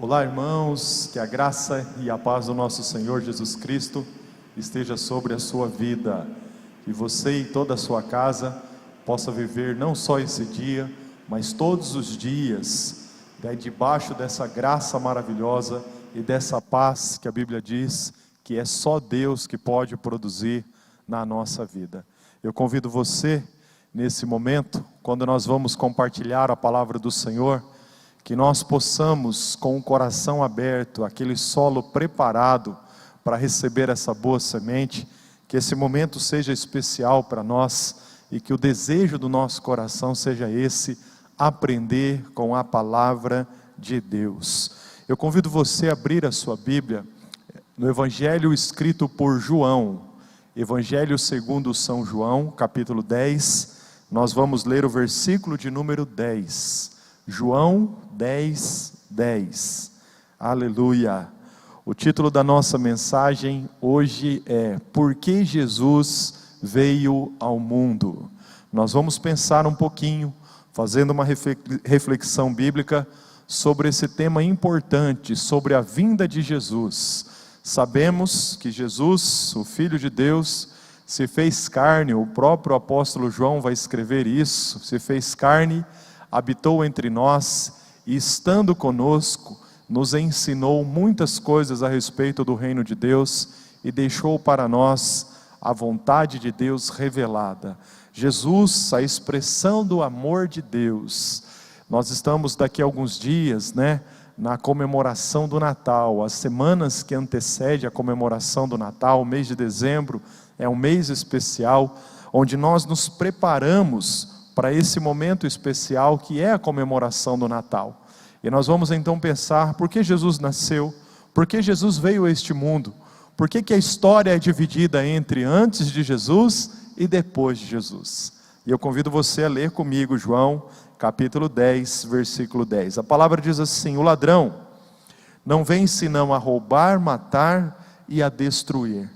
Olá, irmãos, que a graça e a paz do nosso Senhor Jesus Cristo esteja sobre a sua vida, que você e toda a sua casa possa viver não só esse dia, mas todos os dias, debaixo dessa graça maravilhosa e dessa paz que a Bíblia diz que é só Deus que pode produzir na nossa vida. Eu convido você, nesse momento, quando nós vamos compartilhar a palavra do Senhor, que nós possamos, com o coração aberto, aquele solo preparado para receber essa boa semente, que esse momento seja especial para nós e que o desejo do nosso coração seja esse, aprender com a palavra de Deus. Eu convido você a abrir a sua Bíblia no Evangelho escrito por João, Evangelho segundo São João, capítulo 10, nós vamos ler o versículo de número 10. João 10, 10, aleluia. O título da nossa mensagem hoje é Por que Jesus veio ao mundo? Nós vamos pensar um pouquinho, fazendo uma reflexão bíblica sobre esse tema importante, sobre a vinda de Jesus. Sabemos que Jesus, o Filho de Deus, se fez carne, o próprio apóstolo João vai escrever isso, se fez carne, habitou entre nós e estando conosco, nos ensinou muitas coisas a respeito do reino de Deus e deixou para nós a vontade de Deus revelada. Jesus, a expressão do amor de Deus. Nós estamos daqui a alguns dias, na comemoração do Natal, as semanas que antecedem a comemoração do Natal, o mês de dezembro é um mês especial, onde nós nos preparamos para esse momento especial que é a comemoração do Natal. E nós vamos então pensar, por que Jesus nasceu? Por que Jesus veio a este mundo? Por que a história é dividida entre antes de Jesus e depois de Jesus? E eu convido você a ler comigo João, capítulo 10, versículo 10. A palavra diz assim: o ladrão não vem senão a roubar, matar e a destruir.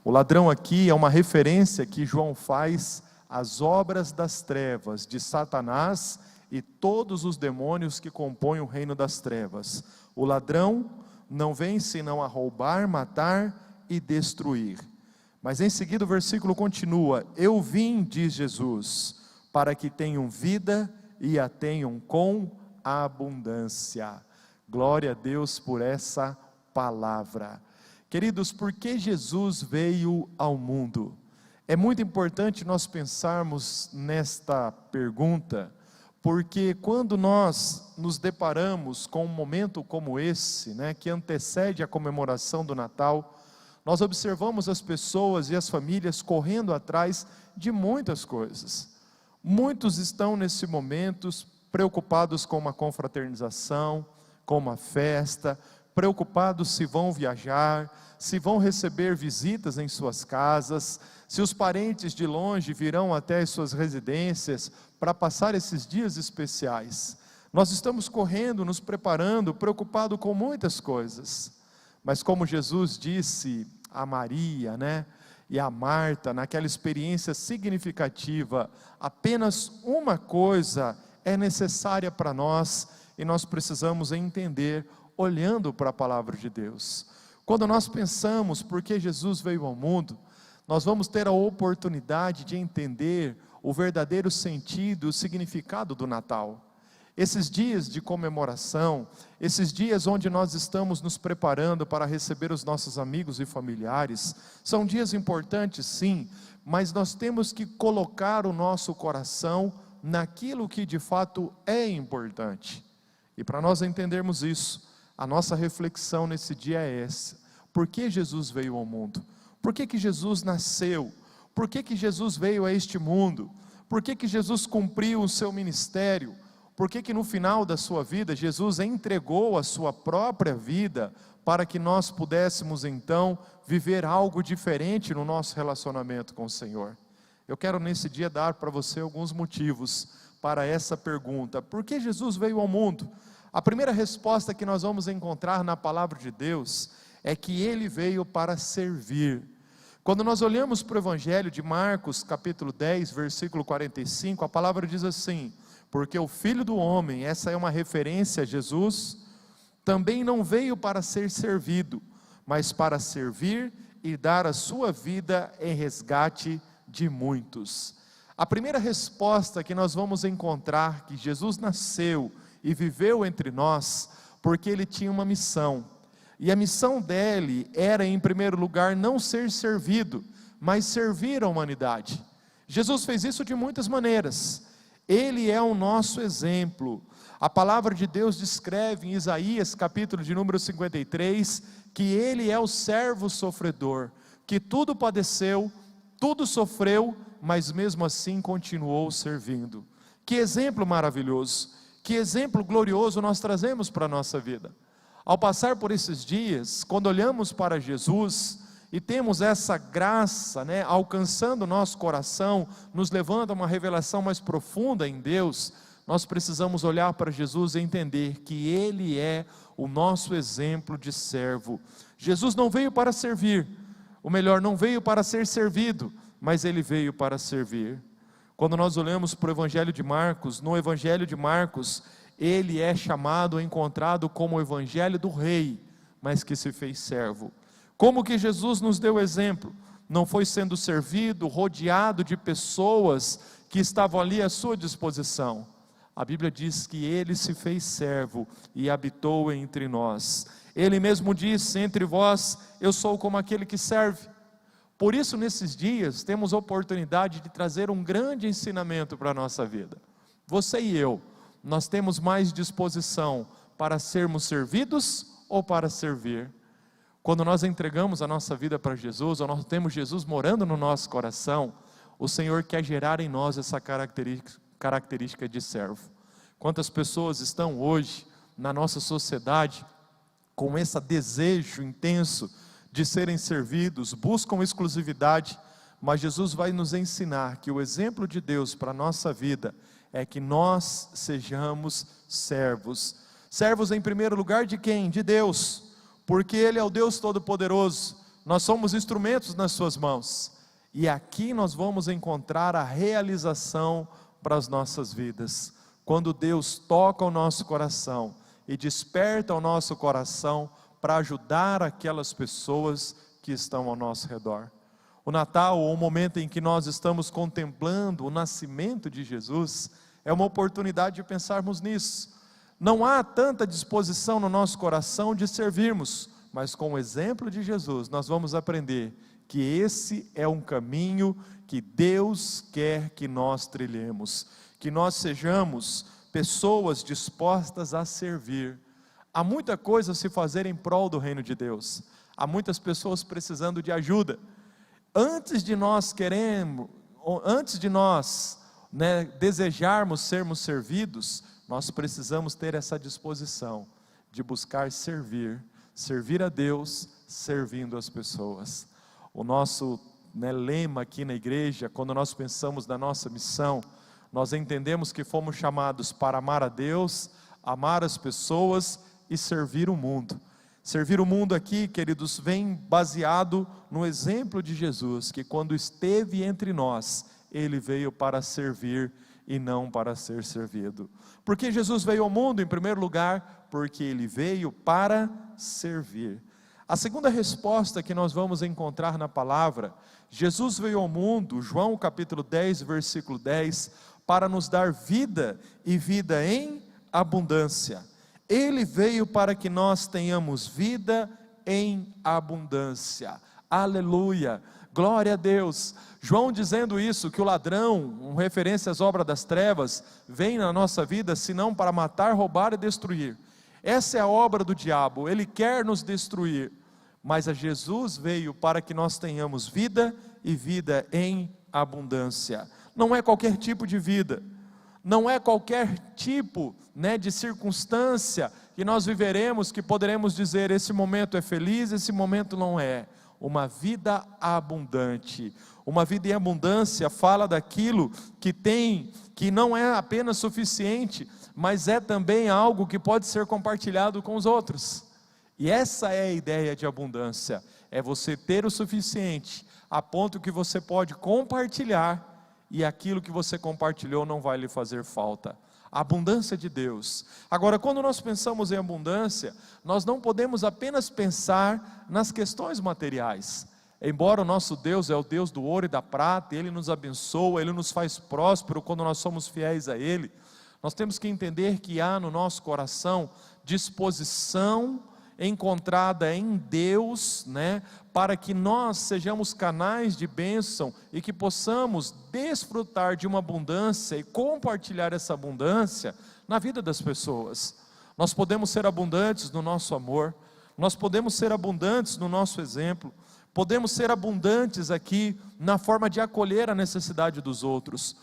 O ladrão aqui é uma referência que João faz as obras das trevas, de Satanás e todos os demônios que compõem o reino das trevas. O ladrão não vem senão a roubar, matar e destruir. Mas em seguida o versículo continua: eu vim, diz Jesus, para que tenham vida e a tenham com abundância. Glória a Deus por essa palavra. Queridos, por que Jesus veio ao mundo? É muito importante nós pensarmos nesta pergunta, porque quando nós nos deparamos com um momento como esse, que antecede a comemoração do Natal, nós observamos as pessoas e as famílias correndo atrás de muitas coisas. Muitos estão nesse momento preocupados com uma confraternização, com uma festa, preocupados se vão viajar, se vão receber visitas em suas casas, se os parentes de longe virão até as suas residências para passar esses dias especiais. Nós estamos correndo, nos preparando, preocupados com muitas coisas. Mas como Jesus disse a Maria, e a Marta, naquela experiência significativa, apenas uma coisa é necessária para nós e nós precisamos entender, olhando para a palavra de Deus. Quando nós pensamos por que Jesus veio ao mundo, nós vamos ter a oportunidade de entender o verdadeiro sentido, o significado do Natal. Esses dias de comemoração, esses dias onde nós estamos nos preparando para receber os nossos amigos e familiares, são dias importantes sim, mas nós temos que colocar o nosso coração naquilo que de fato é importante. E para nós entendermos isso, a nossa reflexão nesse dia é essa: por que Jesus veio ao mundo? Por que Jesus nasceu? Por que Jesus veio a este mundo? Por que Jesus cumpriu o seu ministério? Por que no final da sua vida Jesus entregou a sua própria vida para que nós pudéssemos então viver algo diferente no nosso relacionamento com o Senhor? Eu quero nesse dia dar para você alguns motivos para essa pergunta: por que Jesus veio ao mundo? A primeira resposta que nós vamos encontrar na palavra de Deus é que Ele veio para servir. Quando nós olhamos para o Evangelho de Marcos, capítulo 10, versículo 45, a palavra diz assim: porque o Filho do Homem, essa é uma referência a Jesus, Também não veio para ser servido, mas para servir e dar a sua vida em resgate de muitos. A primeira resposta que nós vamos encontrar, que Jesus nasceu e viveu entre nós, porque ele tinha uma missão. E a missão dele era, em primeiro lugar, não ser servido, mas servir a humanidade. Jesus fez isso de muitas maneiras. Ele é o nosso exemplo. A palavra de Deus descreve em Isaías, capítulo de número 53, que ele é o servo sofredor, que tudo padeceu, tudo sofreu, mas mesmo assim continuou servindo. Que exemplo maravilhoso, que exemplo glorioso nós trazemos para a nossa vida. Ao passar por esses dias, quando olhamos para Jesus e temos essa graça, alcançando o nosso coração, nos levando a uma revelação mais profunda em Deus, nós precisamos olhar para Jesus e entender que Ele é o nosso exemplo de servo. Jesus não veio para servir, ou melhor, não veio para ser servido, mas Ele veio para servir. Quando nós olhamos para o Evangelho de Marcos, no Evangelho de Marcos, ele é chamado, encontrado como o Evangelho do Rei, mas que se fez servo. Como que Jesus nos deu exemplo? Não foi sendo servido, rodeado de pessoas que estavam ali à sua disposição. A Bíblia diz que ele se fez servo e habitou entre nós. Ele mesmo disse: entre vós eu sou como aquele que serve. Por isso, nesses dias, temos a oportunidade de trazer um grande ensinamento para a nossa vida. Você e eu, nós temos mais disposição para sermos servidos ou para servir? Quando nós entregamos a nossa vida para Jesus, ou nós temos Jesus morando no nosso coração, o Senhor quer gerar em nós essa característica de servo. Quantas pessoas estão hoje na nossa sociedade com esse desejo intenso de serem servidos, buscam exclusividade, mas Jesus vai nos ensinar que o exemplo de Deus para a nossa vida é que nós sejamos servos. Servos em primeiro lugar de quem? De Deus, porque Ele é o Deus Todo-Poderoso, nós somos instrumentos nas suas mãos, e aqui nós vamos encontrar a realização para as nossas vidas, quando Deus toca o nosso coração, e desperta o nosso coração, para ajudar aquelas pessoas que estão ao nosso redor. O Natal, ou o momento em que nós estamos contemplando o nascimento de Jesus, é uma oportunidade de pensarmos nisso. Não há tanta disposição no nosso coração de servirmos, mas com o exemplo de Jesus, nós vamos aprender que esse é um caminho que Deus quer que nós trilhemos, que nós sejamos pessoas dispostas a servir. Há muita coisa a se fazer em prol do reino de Deus, há muitas pessoas precisando de ajuda. Antes de nós desejarmos sermos servidos, nós precisamos ter essa disposição de buscar servir a Deus, servindo as pessoas. O nosso lema aqui na igreja, quando nós pensamos na nossa missão, nós entendemos que fomos chamados para amar a Deus, amar as pessoas e servir o mundo. Servir o mundo aqui, queridos, vem baseado no exemplo de Jesus, que quando esteve entre nós, Ele veio para servir e não para ser servido. Por que Jesus veio ao mundo? Em primeiro lugar, porque Ele veio para servir. A segunda resposta que nós vamos encontrar na palavra, Jesus veio ao mundo, João capítulo 10, versículo 10, para nos dar vida e vida em abundância. Ele veio para que nós tenhamos vida em abundância. Aleluia, glória a Deus. João dizendo isso, que o ladrão, com referência às obras das trevas, vem na nossa vida senão para matar, roubar e destruir. Essa é a obra do diabo, ele quer nos destruir, mas a Jesus veio para que nós tenhamos vida e vida em abundância. Não é qualquer tipo de vida, não é qualquer tipo de circunstância que nós viveremos, que poderemos dizer, esse momento é feliz, esse momento não é. Uma vida abundante. Uma vida em abundância fala daquilo que tem, que não é apenas suficiente, mas é também algo que pode ser compartilhado com os outros. E essa é a ideia de abundância, é você ter o suficiente, a ponto que você pode compartilhar, e aquilo que você compartilhou não vai lhe fazer falta. a abundância de Deus. Agora, quando nós pensamos em abundância, nós não podemos apenas pensar nas questões materiais. Embora o nosso Deus é o Deus do ouro e da prata, Ele nos abençoa, Ele nos faz próspero quando nós somos fiéis a Ele, nós temos que entender que há no nosso coração disposição encontrada em Deus, para que nós sejamos canais de bênção e que possamos desfrutar de uma abundância e compartilhar essa abundância na vida das pessoas. Nós podemos ser abundantes no nosso amor, nós podemos ser abundantes no nosso exemplo, podemos ser abundantes aqui na forma de acolher a necessidade dos outros.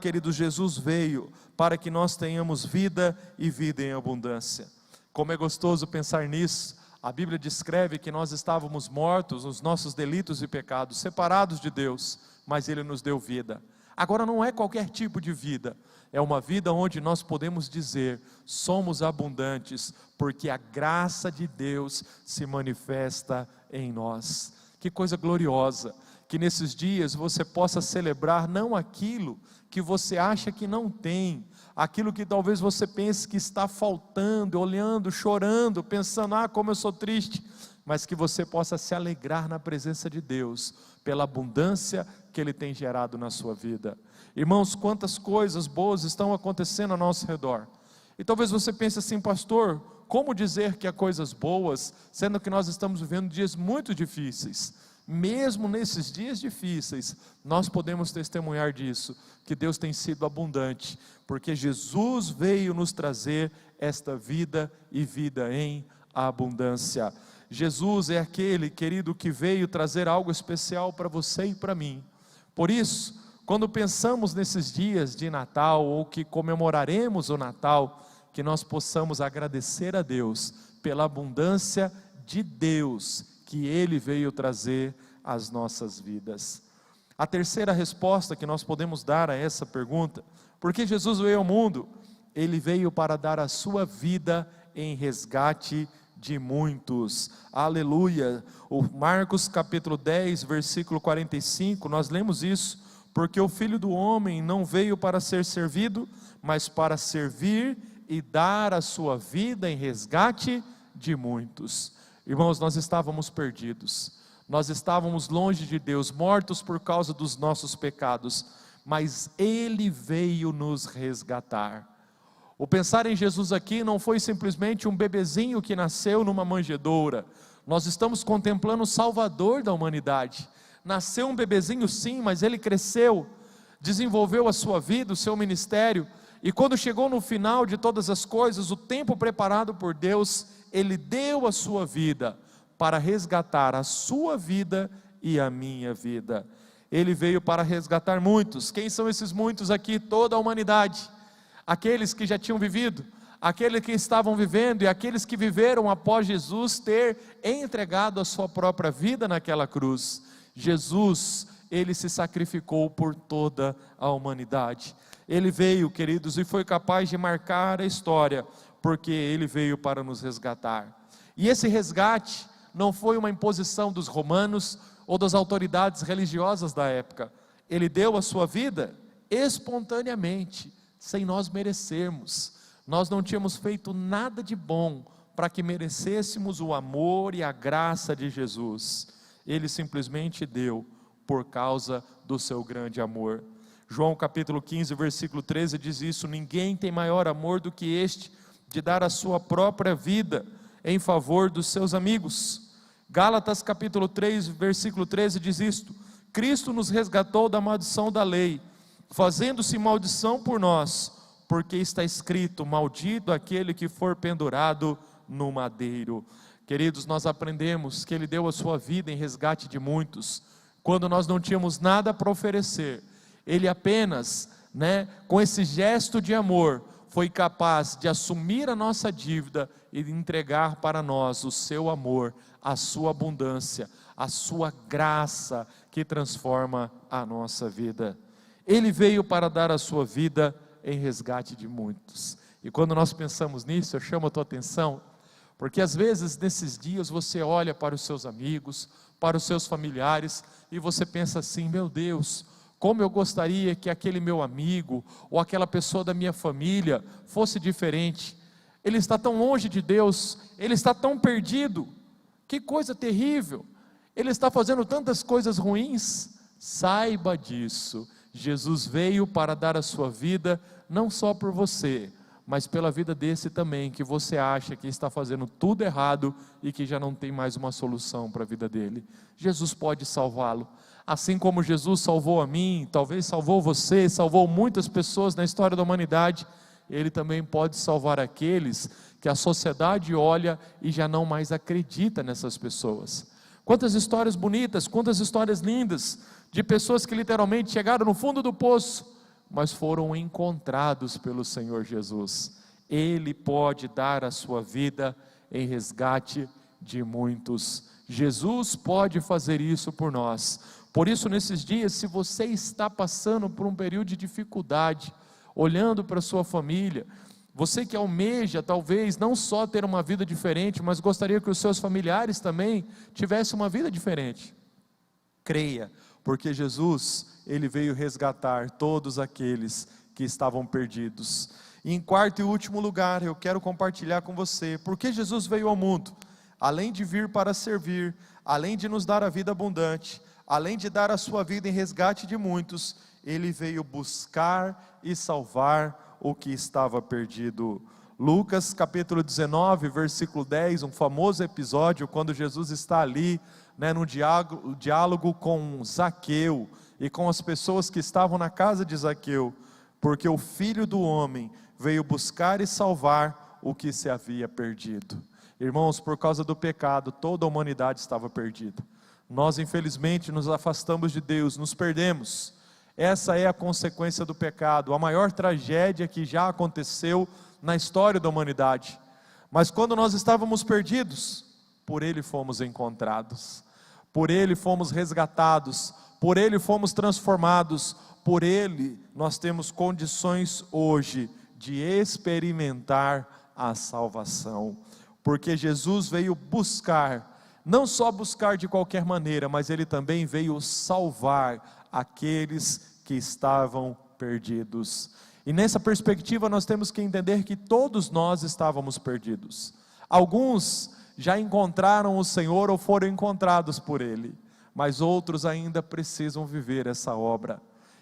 Querido, Jesus veio para que nós tenhamos vida e vida em abundância. Como é gostoso pensar nisso. A Bíblia descreve que nós estávamos mortos nos nossos delitos e pecados, separados de Deus, mas Ele nos deu vida. Agora não é qualquer tipo de vida, é uma vida onde nós podemos dizer, somos abundantes, porque a graça de Deus se manifesta em nós. Que coisa gloriosa, que nesses dias você possa celebrar não aquilo que você acha que não tem, aquilo que talvez você pense que está faltando, olhando, chorando, pensando, como eu sou triste, mas que você possa se alegrar na presença de Deus, pela abundância que Ele tem gerado na sua vida. Irmãos, quantas coisas boas estão acontecendo ao nosso redor, e talvez você pense assim, pastor, como dizer que há coisas boas, sendo que nós estamos vivendo dias muito difíceis? Mesmo nesses dias difíceis, nós podemos testemunhar disso, que Deus tem sido abundante, porque Jesus veio nos trazer esta vida e vida em abundância. Jesus é aquele, querido, que veio trazer algo especial para você e para mim. Por isso, quando pensamos nesses dias de Natal, ou que comemoraremos o Natal, que nós possamos agradecer a Deus pela abundância de Deus que Ele veio trazer às nossas vidas. A terceira resposta que nós podemos dar a essa pergunta, por que Jesus veio ao mundo? Ele veio para dar a sua vida em resgate de muitos. Aleluia! O Marcos capítulo 10, versículo 45, nós lemos isso, porque o Filho do Homem não veio para ser servido, mas para servir e dar a sua vida em resgate de muitos. Irmãos, nós estávamos perdidos, nós estávamos longe de Deus, mortos por causa dos nossos pecados, mas Ele veio nos resgatar. O pensar em Jesus aqui não foi simplesmente um bebezinho que nasceu numa manjedoura. Nós estamos contemplando o Salvador da humanidade. Nasceu um bebezinho sim, mas Ele cresceu, desenvolveu a sua vida, o seu ministério, e quando chegou no final de todas as coisas, o tempo preparado por Deus, Ele deu a sua vida para resgatar a sua vida e a minha vida. Ele veio para resgatar muitos. Quem são esses muitos aqui? Toda a humanidade. Aqueles que já tinham vivido, aqueles que estavam vivendo e aqueles que viveram após Jesus ter entregado a sua própria vida naquela cruz. Jesus, Ele se sacrificou por toda a humanidade. Ele veio, queridos, e foi capaz de marcar a história, porque Ele veio para nos resgatar. E esse resgate não foi uma imposição dos romanos ou das autoridades religiosas da época. Ele deu a sua vida espontaneamente, sem nós merecermos. Nós não tínhamos feito nada de bom para que merecêssemos o amor e a graça de Jesus. Ele simplesmente deu por causa do seu grande amor. João capítulo 15, versículo 13 diz isso: ninguém tem maior amor do que este, de dar a sua própria vida em favor dos seus amigos. Gálatas capítulo 3, versículo 13 diz isto: Cristo nos resgatou da maldição da lei, fazendo-se maldição por nós, porque está escrito: maldito aquele que for pendurado no madeiro. Queridos, nós aprendemos que Ele deu a sua vida em resgate de muitos, quando nós não tínhamos nada para oferecer. Ele apenas, com esse gesto de amor, foi capaz de assumir a nossa dívida e de entregar para nós o seu amor, a sua abundância, a sua graça que transforma a nossa vida. Ele veio para dar a sua vida em resgate de muitos. E quando nós pensamos nisso, eu chamo a tua atenção, porque às vezes nesses dias você olha para os seus amigos, para os seus familiares, e você pensa assim: meu Deus, Como eu gostaria que aquele meu amigo, ou aquela pessoa da minha família, fosse diferente. Ele está tão longe de Deus, ele está tão perdido, que coisa terrível, ele está fazendo tantas coisas ruins. Saiba disso, Jesus veio para dar a sua vida, não só por você, mas pela vida desse também, que você acha que está fazendo tudo errado, e que já não tem mais uma solução para a vida dele. Jesus pode salvá-lo, assim como Jesus salvou a mim, talvez salvou você, salvou muitas pessoas na história da humanidade. Ele também pode salvar aqueles que a sociedade olha e já não mais acredita nessas pessoas. Quantas histórias bonitas, quantas histórias lindas, de pessoas que literalmente chegaram no fundo do poço, mas foram encontrados pelo Senhor Jesus. Ele pode dar a sua vida em resgate de muitos. Jesus pode fazer isso por nós. Por isso, nesses dias, se você está passando por um período de dificuldade, olhando para a sua família, você que almeja talvez não só ter uma vida diferente, mas gostaria que os seus familiares também tivessem uma vida diferente, creia, porque Jesus, Ele veio resgatar todos aqueles que estavam perdidos. E em quarto e último lugar, eu quero compartilhar com você, porque Jesus veio ao mundo, além de vir para servir, além de nos dar a vida abundante, além de dar a sua vida em resgate de muitos, Ele veio buscar e salvar o que estava perdido. Lucas capítulo 19, versículo 10, um famoso episódio, quando Jesus está ali, no diálogo com Zaqueu, e com as pessoas que estavam na casa de Zaqueu, porque o Filho do Homem veio buscar e salvar o que se havia perdido. Irmãos, por causa do pecado, toda a humanidade estava perdida. Nós infelizmente nos afastamos de Deus, nos perdemos. Essa é a consequência do pecado, a maior tragédia que já aconteceu na história da humanidade. Mas quando nós estávamos perdidos, por Ele fomos encontrados, por Ele fomos resgatados, por Ele fomos transformados, por Ele nós temos condições hoje de experimentar a salvação, porque Jesus veio buscar, não só buscar de qualquer maneira, mas Ele também veio salvar aqueles que estavam perdidos. E nessa perspectiva nós temos que entender que todos nós estávamos perdidos. Alguns já encontraram o Senhor ou foram encontrados por Ele, mas outros ainda precisam viver essa obra.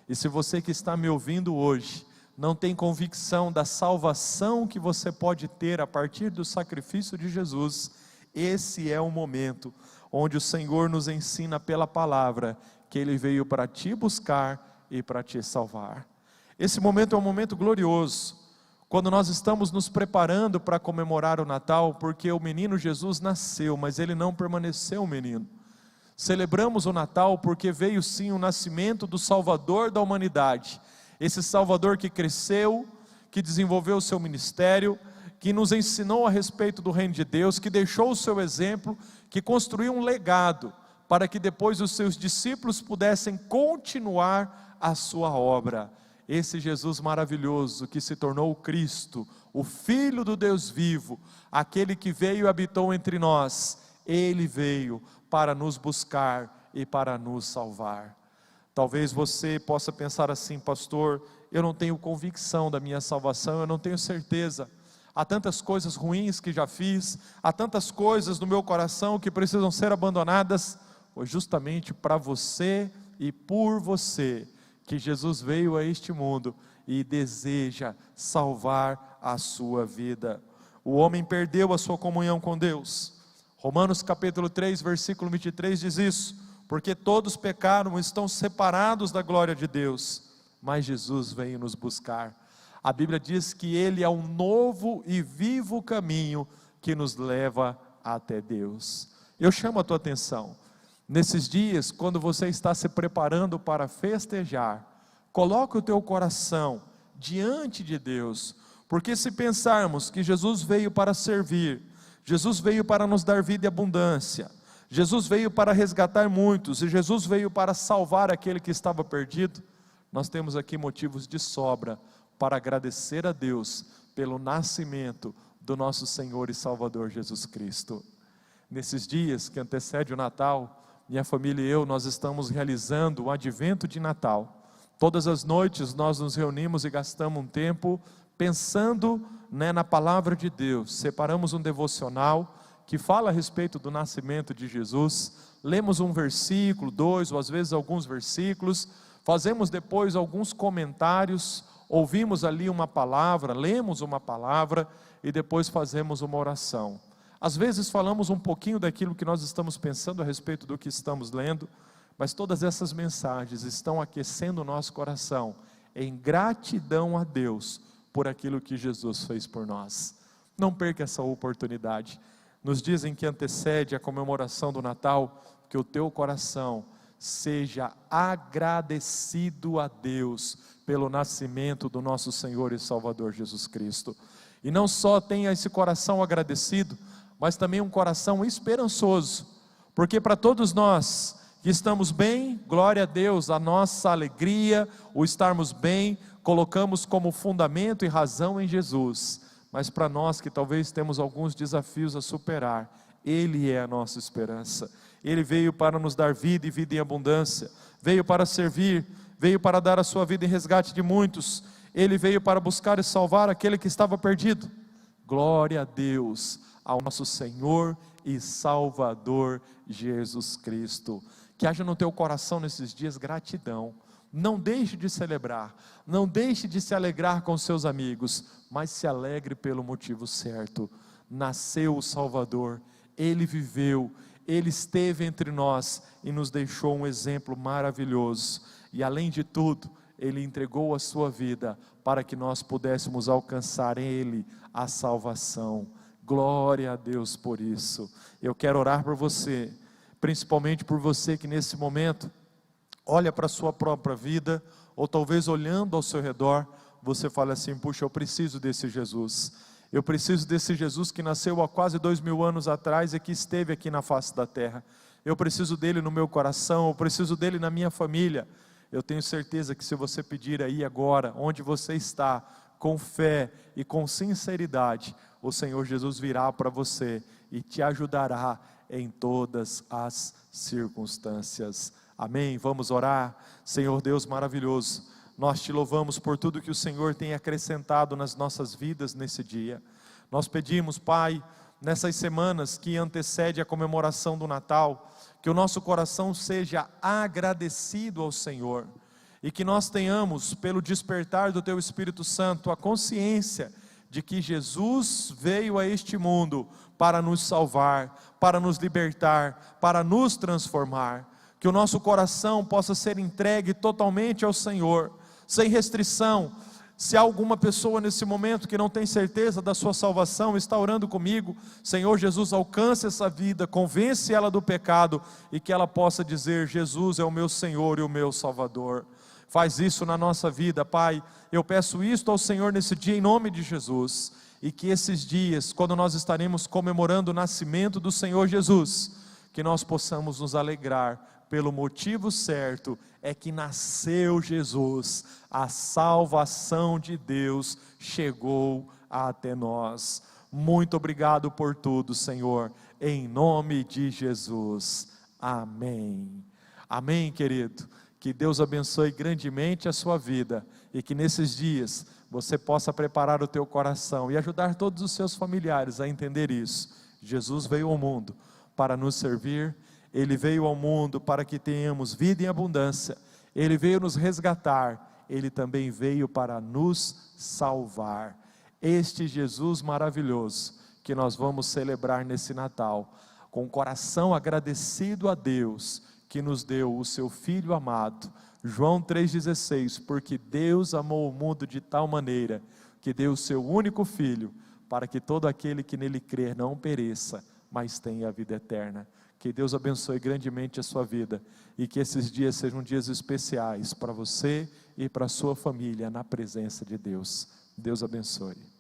E se você que está me ouvindo hoje não tem convicção da salvação que você pode ter a partir do sacrifício de Jesus, esse é o momento onde o Senhor nos ensina pela palavra que Ele veio para te buscar e para te salvar. Esse momento é um momento glorioso, quando nós estamos nos preparando para comemorar o Natal, porque o menino Jesus nasceu, mas Ele não permaneceu menino. Celebramos o Natal porque veio sim o nascimento do Salvador da humanidade, esse Salvador que cresceu, que desenvolveu o seu ministério, que nos ensinou a respeito do reino de Deus, que deixou o seu exemplo, que construiu um legado, para que depois os seus discípulos pudessem continuar a sua obra. Esse Jesus maravilhoso que se tornou o Cristo, o Filho do Deus vivo, aquele que veio e habitou entre nós, Ele veio para nos buscar e para nos salvar. Talvez você possa pensar assim: pastor, eu não tenho convicção da minha salvação, eu não tenho certeza. Há tantas coisas ruins que já fiz, há tantas coisas no meu coração que precisam ser abandonadas. Foi justamente para você e por você que Jesus veio a este mundo e deseja salvar a sua vida. O homem perdeu a sua comunhão com Deus. Romanos capítulo 3, versículo 23 diz isso: porque todos pecaram e estão separados da glória de Deus, mas Jesus veio nos buscar. A Bíblia diz que Ele é um novo e vivo caminho que nos leva até Deus. Eu chamo a tua atenção, nesses dias, quando você está se preparando para festejar, coloque o teu coração diante de Deus, porque se pensarmos que Jesus veio para servir, Jesus veio para nos dar vida e abundância, Jesus veio para resgatar muitos, e Jesus veio para salvar aquele que estava perdido, nós temos aqui motivos de sobra para agradecer a Deus pelo nascimento do nosso Senhor e Salvador Jesus Cristo. Nesses dias que antecede o Natal, minha família e eu, nós estamos realizando o advento de Natal. Todas as noites nós nos reunimos e gastamos um tempo pensando, na palavra de Deus. Separamos um devocional que fala a respeito do nascimento de Jesus, lemos um versículo, 2 ou às vezes alguns versículos, fazemos depois alguns comentários, ouvimos ali uma palavra, lemos uma palavra e depois fazemos uma oração. Às vezes falamos um pouquinho daquilo que nós estamos pensando a respeito do que estamos lendo, mas todas essas mensagens estão aquecendo o nosso coração em gratidão a Deus por aquilo que Jesus fez por nós. Não perca essa oportunidade. Nos dizem que antecede a comemoração do Natal, que o teu coração seja agradecido a Deus pelo nascimento do nosso Senhor e Salvador Jesus Cristo. E não só tenha esse coração agradecido, mas também um coração esperançoso, porque para todos nós que estamos bem, glória a Deus, a nossa alegria, o estarmos bem, colocamos como fundamento e razão em Jesus. Mas para nós que talvez temos alguns desafios a superar, Ele é a nossa esperança. Ele veio para nos dar vida e vida em abundância, veio para servir, veio para dar a sua vida em resgate de muitos, Ele veio para buscar e salvar aquele que estava perdido. Glória a Deus, ao nosso Senhor e Salvador Jesus Cristo. Que haja no teu coração nesses dias gratidão. Não deixe de celebrar, não deixe de se alegrar com seus amigos, mas se alegre pelo motivo certo. Nasceu o Salvador, Ele viveu, Ele esteve entre nós e nos deixou um exemplo maravilhoso. E além de tudo, Ele entregou a sua vida para que nós pudéssemos alcançar em Ele a salvação. Glória a Deus por isso. Eu quero orar por você, principalmente por você que nesse momento olha para a sua própria vida, ou talvez olhando ao seu redor, você fala assim: puxa, eu preciso desse Jesus. Eu preciso desse Jesus que nasceu há quase 2000 anos atrás e que esteve aqui na face da terra. Eu preciso dele no meu coração, eu preciso dele na minha família. Eu tenho certeza que se você pedir aí agora, onde você está, com fé e com sinceridade, o Senhor Jesus virá para você e te ajudará em todas as circunstâncias. Amém? Vamos orar. Senhor Deus maravilhoso, nós te louvamos por tudo que o Senhor tem acrescentado nas nossas vidas nesse dia. Nós pedimos, Pai, nessas semanas que antecede a comemoração do Natal, que o nosso coração seja agradecido ao Senhor, e que nós tenhamos, pelo despertar do Teu Espírito Santo, a consciência de que Jesus veio a este mundo para nos salvar, para nos libertar, para nos transformar. Que o nosso coração possa ser entregue totalmente ao Senhor, sem restrição. Se há alguma pessoa nesse momento que não tem certeza da sua salvação, está orando comigo, Senhor Jesus, alcance essa vida, convence ela do pecado, e que ela possa dizer: Jesus é o meu Senhor e o meu Salvador. Faz isso na nossa vida, Pai. Eu peço isto ao Senhor nesse dia em nome de Jesus, e que esses dias, quando nós estaremos comemorando o nascimento do Senhor Jesus, que nós possamos nos alegrar pelo motivo certo, é que nasceu Jesus, a salvação de Deus chegou até nós. Muito obrigado por tudo, Senhor, em nome de Jesus, amém. Amém, querido. Que Deus abençoe grandemente a sua vida, e que nesses dias você possa preparar o teu coração e ajudar todos os seus familiares a entender isso. Jesus veio ao mundo para nos servir. Ele veio ao mundo para que tenhamos vida em abundância. Ele veio nos resgatar. Ele também veio para nos salvar. Este Jesus maravilhoso que nós vamos celebrar nesse Natal, com o coração agradecido a Deus, que nos deu o seu Filho amado. João 3,16, porque Deus amou o mundo de tal maneira, que deu o seu único Filho, para que todo aquele que nele crer não pereça, mas tenha a vida eterna. Que Deus abençoe grandemente a sua vida, e que esses dias sejam dias especiais para você e para a sua família, na presença de Deus. Deus abençoe.